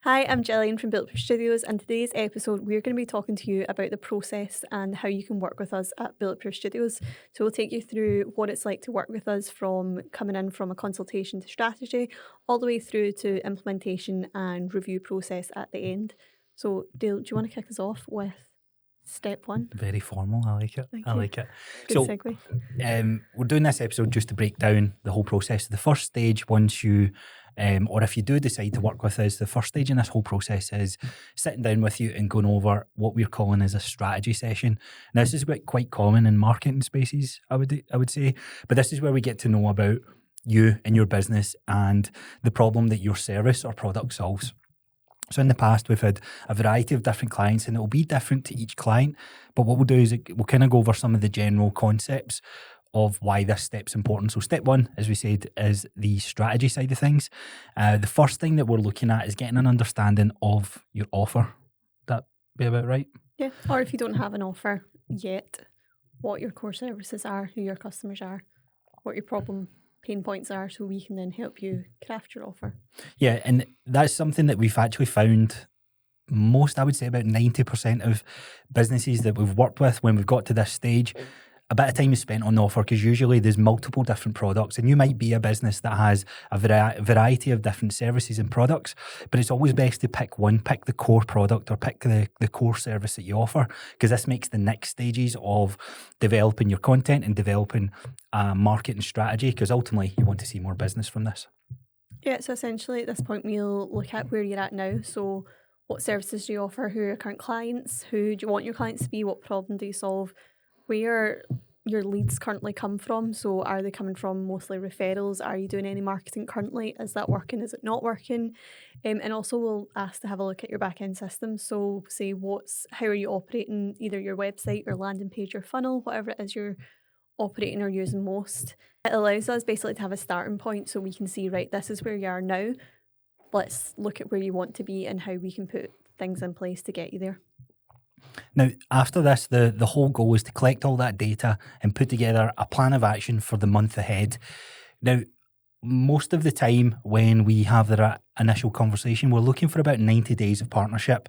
Hi, I'm Gillian from Bulletproof Studios, and today's episode we're going to be talking to you about the process and how you can work with us at Bulletproof Studios. So we'll take you through what it's like to work with us from coming in from a consultation to strategy, all the way through to implementation and review process at the end. So Dale, do you want to kick us off with step one? Very formal. I like it. Thank I you. like it. Good So segue. we're doing this episode just to break down the whole process. The first stage, once you, or if you do decide to work with us, the first stage in this whole process is sitting down with you and going over what we're calling as a strategy session. Now, this is quite common in marketing spaces, I would say, but this is where we get to know about you and your business and the problem that your service or product solves. So in the past, we've had a variety of different clients, and it'll be different to each client. But what we'll do is we'll kind of go over some of the general concepts of why this step's important. So step one, as we said, is the strategy side of things. The first thing that we're looking at is getting an understanding of your offer. That be about right? Yeah, or if you don't have an offer yet, what your core services are, who your customers are, what your problem pain points are, so we can then help you craft your offer. Yeah, and that's something that we've actually found most, I would say about 90% of businesses that we've worked with when we've got to this stage, a bit of time is spent on the offer because usually there's multiple different products, and you might be a business that has a variety of different services and products, but it's always best to pick one, pick the core product or pick the core service that you offer, because this makes the next stages of developing your content and developing a marketing strategy, because ultimately you want to see more business from this. Yeah, so essentially at this point we'll look at where you're at now. So what services do you offer? Who are your current clients? Who do you want your clients to be? What problem do you solve? Where your leads currently come from? So are they coming from mostly referrals? Are you doing any marketing currently? Is that working? Is it not working? And also we'll ask to have a look at your back end system. So say how are you operating either your website, your landing page, your funnel, whatever it is you're operating or using most. It allows us basically to have a starting point so we can see, right, this is where you are now. Let's look at where you want to be and how we can put things in place to get you there. Now, after this, the whole goal is to collect all that data and put together a plan of action for the month ahead. Now, most of the time when we have the initial conversation, we're looking for about 90 days of partnership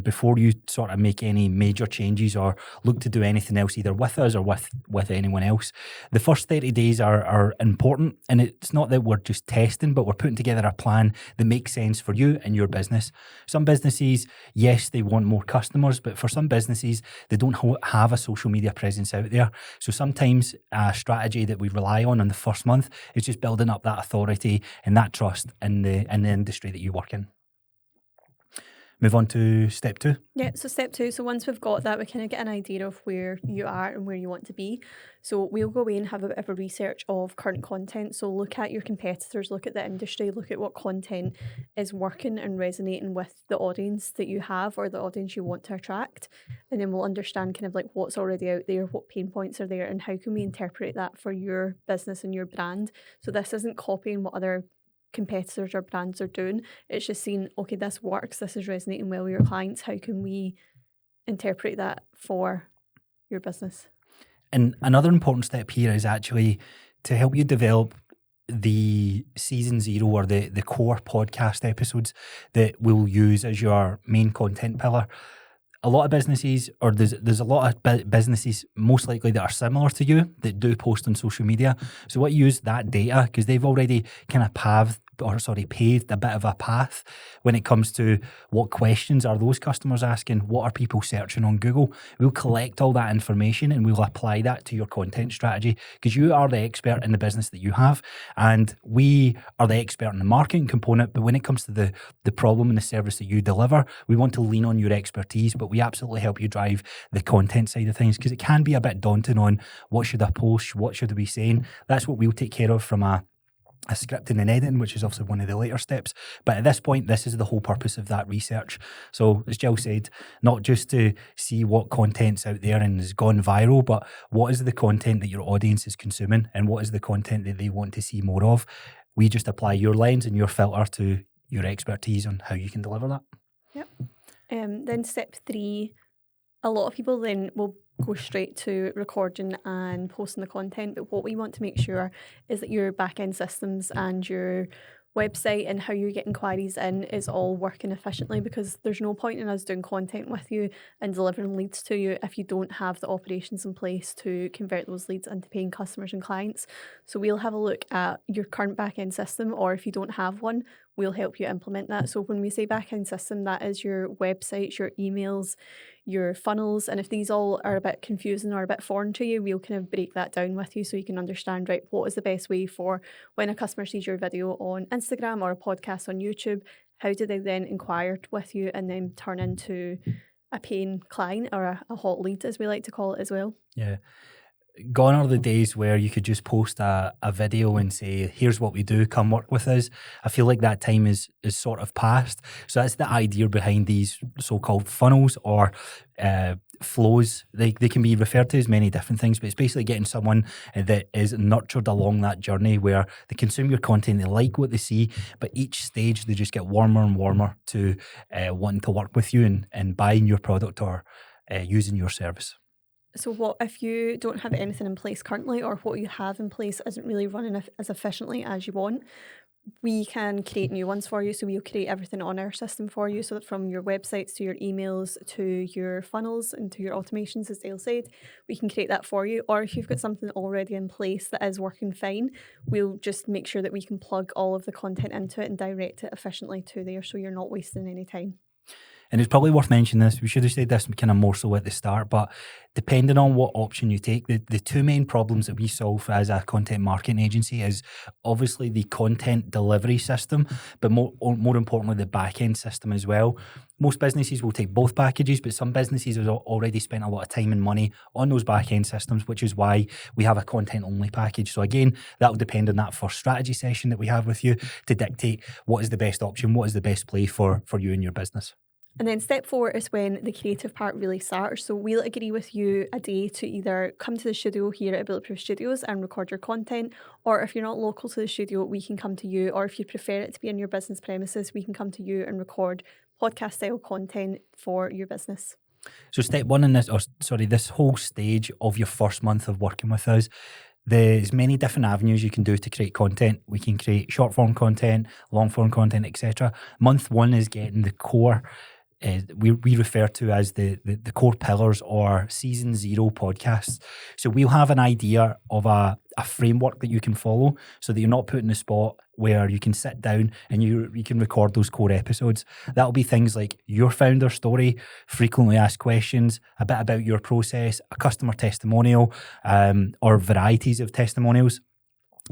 before you sort of make any major changes or look to do anything else either with us or with anyone else. The first 30 days are important, and it's not that we're just testing, but we're putting together a plan that makes sense for you and your business. Some businesses, yes, they want more customers, but for some businesses, they don't have a social media presence out there. So sometimes a strategy that we rely on the first month is just building up that authority and that trust in the industry that you work in. Move on to step two. Yeah, so step two. So once we've got that, we kind of get an idea of where you are and where you want to be. So we'll go away and have a bit of a research of current content. So look at your competitors, look at the industry, look at what content is working and resonating with the audience that you have or the audience you want to attract. And then we'll understand kind of like what's already out there, what pain points are there, and how can we interpret that for your business and your brand. So this isn't copying what other competitors or brands are doing. It's just seeing, okay, this works, this is resonating well with your clients. How can we interpret that for your business? And another important step here is actually to help you develop the season 0 or the core podcast episodes that we'll use as your main content pillar. A lot of businesses, or there's a lot of businesses most likely that are similar to you that do post on social media. So what, use that data, because they've already kind of paved a bit of a path when it comes to what questions are those customers asking, what are people searching on Google. We'll collect all that information and we'll apply that to your content strategy, because you are the expert in the business that you have and we are the expert in the marketing component. But when it comes to the problem and the service that you deliver, we want to lean on your expertise, but we absolutely help you drive the content side of things, because it can be a bit daunting on what should I post, what should I be saying. That's what we'll take care of from a scripting and editing, which is obviously one of the later steps. But at this point, this is the whole purpose of that research. So as Jill said, not just to see what content's out there and has gone viral, but what is the content that your audience is consuming and what is the content that they want to see more of. We just apply your lens and your filter to your expertise on how you can deliver that. Yep. Then step 3, a lot of people then will go straight to recording and posting the content, but what we want to make sure is that your back-end systems and your website and how you get inquiries in is all working efficiently, because there's no point in us doing content with you and delivering leads to you if you don't have the operations in place to convert those leads into paying customers and clients. So we'll have a look at your current back-end system, or if you don't have one, we'll help you implement that. So when we say back-end system, that is your websites, your emails, your funnels. And if these all are a bit confusing or a bit foreign to you, we'll kind of break that down with you so you can understand, right, what is the best way for when a customer sees your video on Instagram or a podcast on YouTube, how do they then inquire with you and then turn into a paying client or a hot lead, as we like to call it as well. Yeah. Gone are the days where you could just post a video and say, here's what we do, come work with us. I feel like that time is sort of past. So that's the idea behind these so-called funnels or flows. They can be referred to as many different things, but it's basically getting someone that is nurtured along that journey where they consume your content, they like what they see, but each stage they just get warmer and warmer to wanting to work with you and buying your product or using your service. So what if you don't have anything in place currently, or what you have in place isn't really running as efficiently as you want? We can create new ones for you. So we'll create everything on our system for you, so that from your websites to your emails to your funnels and to your automations, as Dale said, we can create that for you. Or if you've got something already in place that is working fine, we'll just make sure that we can plug all of the content into it and direct it efficiently to there, so you're not wasting any time. And it's probably worth mentioning this. We should have said this kind of more so at the start, but depending on what option you take, the two main problems that we solve as a content marketing agency is obviously the content delivery system, but more importantly, the back-end system as well. Most businesses will take both packages, but some businesses have already spent a lot of time and money on those back-end systems, which is why we have a content-only package. So again, that will depend on that first strategy session that we have with you to dictate what is the best option, what is the best play for you and your business. And then step 4 is when the creative part really starts. So we'll agree with you a day to either come to the studio here at Bulletproof Studios and record your content, or if you're not local to the studio, we can come to you, or if you prefer it to be in your business premises, we can come to you and record podcast style content for your business. So step 1 in this whole stage of your first month of working with us, there's many different avenues you can do to create content. We can create short form content, long form content, etc. Month 1 is getting the core. We refer to as the core pillars or season 0 podcasts. So we'll have an idea of a framework that you can follow, so that you're not put in a spot where you can sit down and you can record those core episodes. That'll be things like your founder story, frequently asked questions, a bit about your process, a customer testimonial, or varieties of testimonials,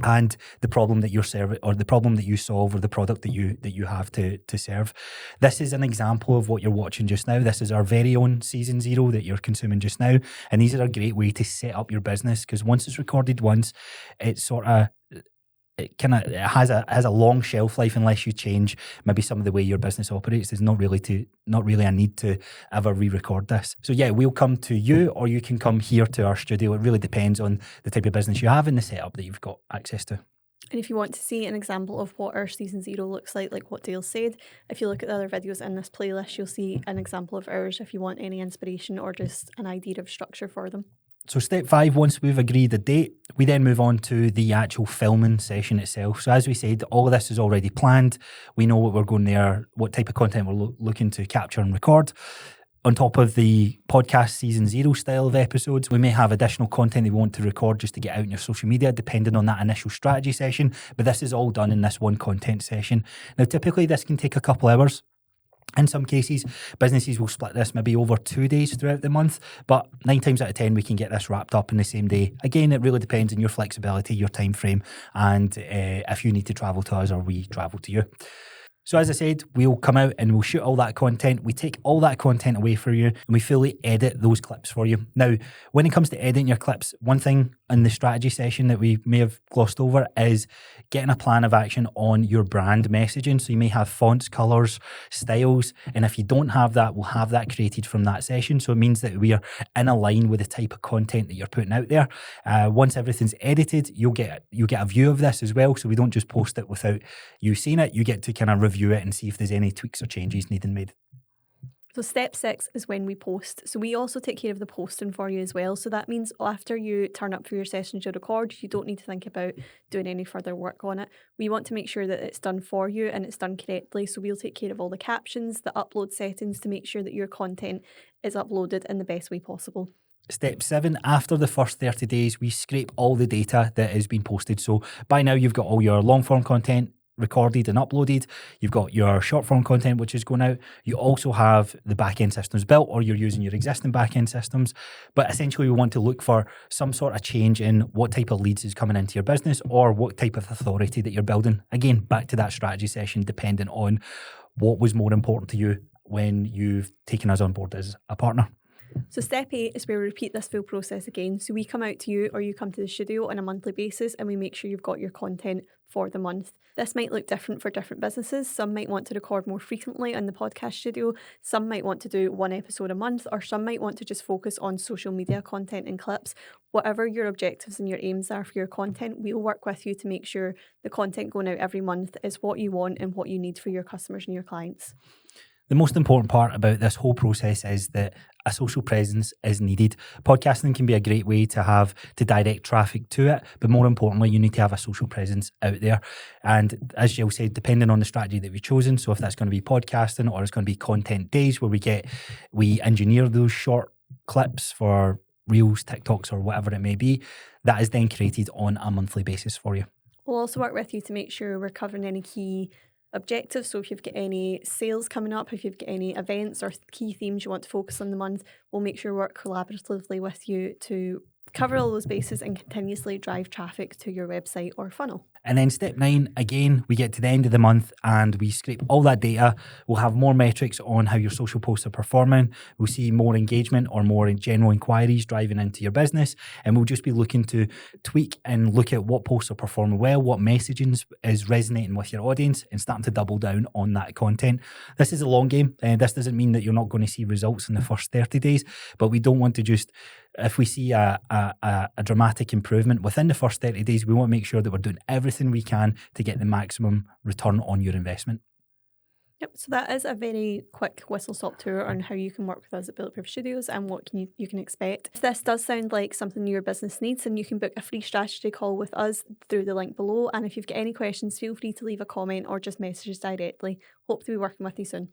and the problem that you're serving, or the problem that you solve, or the product that you have to serve. This is an example of what you're watching just now. This is our very own season 0 that you're consuming just now, and these are a great way to set up your business, because once it's recorded once, it has a long shelf life unless you change maybe some of the way your business operates. There's not really a need to ever re-record this. So yeah, we'll come to you, or you can come here to our studio. It really depends on the type of business you have and the setup that you've got access to. And if you want to see an example of what our season 0 looks like what Dale said, if you look at the other videos in this playlist, you'll see an example of ours if you want any inspiration or just an idea of structure for them. So step 5, once we've agreed a date, we then move on to the actual filming session itself. So as we said, all of this is already planned. We know what we're going there, what type of content we're looking to capture and record. On top of the podcast season 0 style of episodes, we may have additional content that we want to record just to get out in your social media, depending on that initial strategy session. But this is all done in this one content session. Now, typically this can take a couple hours. In some cases, businesses will split this maybe over 2 days throughout the month, but 9 times out of 10, we can get this wrapped up in the same day. Again, it really depends on your flexibility, your time frame, and if you need to travel to us or we travel to you. So as I said, we'll come out and we'll shoot all that content. We take all that content away for you and we fully edit those clips for you. Now, when it comes to editing your clips, one thing in the strategy session that we may have glossed over is getting a plan of action on your brand messaging. So you may have fonts, colors, styles, and if you don't have that, we'll have that created from that session. So it means that we are in a line with the type of content that you're putting out there. Once everything's edited, you'll get a view of this as well. So we don't just post it without you seeing it. You get to kind of review it and see if there's any tweaks or changes needing made. So step 6 is when we post. So we also take care of the posting for you as well. So that means after you turn up for your sessions you record, you don't need to think about doing any further work on it. We want to make sure that it's done for you and it's done correctly. So we'll take care of all the captions, the upload settings to make sure that your content is uploaded in the best way possible. Step 7, after the first 30 days, we scrape all the data that has been posted. So by now you've got all your long form content recorded and uploaded. You've got your short form content, which is going out. You also have the back end systems built, or you're using your existing back end systems. But essentially we want to look for some sort of change in what type of leads is coming into your business or what type of authority that you're building. Again, back to that strategy session, depending on what was more important to you when you've taken us on board as a partner. So step 8 is where we repeat this full process again. So we come out to you or you come to the studio on a monthly basis and we make sure you've got your content for the month. This might look different for different businesses. Some might want to record more frequently on the podcast studio. Some might want to do 1 episode a month, or some might want to just focus on social media content and clips. Whatever your objectives and your aims are for your content, we'll work with you to make sure the content going out every month is what you want and what you need for your customers and your clients. The most important part about this whole process is that a social presence is needed. Podcasting can be a great way to direct traffic to it, but more importantly, you need to have a social presence out there. And as Jill said, depending on the strategy that we've chosen, so if that's going to be podcasting or it's going to be content days where we engineer those short clips for Reels, TikToks, or whatever it may be, that is then created on a monthly basis for you. We'll also work with you to make sure we're covering any key objectives. So if you've got any sales coming up, if you've got any events or key themes you want to focus on the month, we'll make sure we work collaboratively with you to cover all those bases and continuously drive traffic to your website or funnel. And then step 9, again, we get to the end of the month and we scrape all that data. We'll have more metrics on how your social posts are performing. We'll see more engagement or more general inquiries driving into your business. And we'll just be looking to tweak and look at what posts are performing well, what messaging is resonating with your audience, and starting to double down on that content. This is a long game. This doesn't mean that you're not going to see results in the first 30 days, but we don't want to just, if we see a dramatic improvement within the first 30 days, we want to make sure that we're doing everything we can to get the maximum return on your investment. Yep, so that is a very quick whistle-stop tour on how you can work with us at Bulletproof Studios and what you can expect. If this does sound like something your business needs, then you can book a free strategy call with us through the link below. And if you've got any questions, feel free to leave a comment or just message us directly. Hope to be working with you soon.